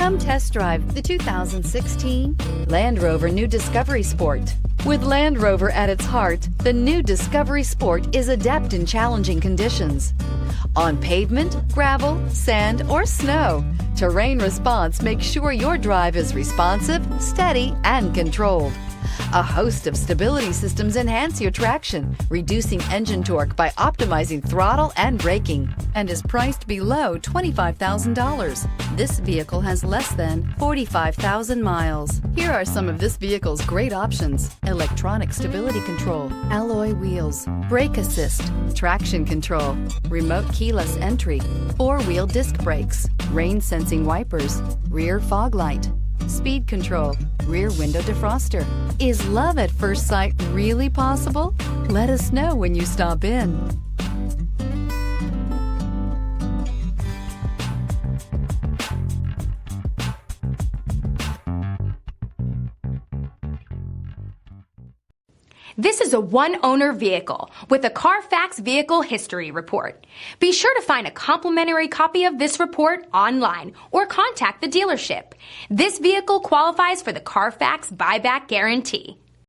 Come test drive the 2016 Land Rover New Discovery Sport. With Land Rover at its heart, the new Discovery Sport is adept in challenging conditions. On pavement, gravel, sand, or snow, terrain response makes sure your drive is responsive, steady, and controlled. A host of stability systems enhance your traction, reducing engine torque by optimizing throttle and braking, and is priced below $25,000. This vehicle has less than 45,000 miles. Here are some of this vehicle's great options: electronic stability control, alloy wheels, brake assist, traction control, remote keyless entry, four-wheel disc brakes, rain sensing wipers, rear fog light, speed control, rear window defroster. Is love at first sight really possible? Let us know when you stop in. This is a one-owner vehicle with a CARFAX Vehicle History Report. Be sure to find a complimentary copy of this report online or contact the dealership. This vehicle qualifies for the CARFAX Buyback Guarantee.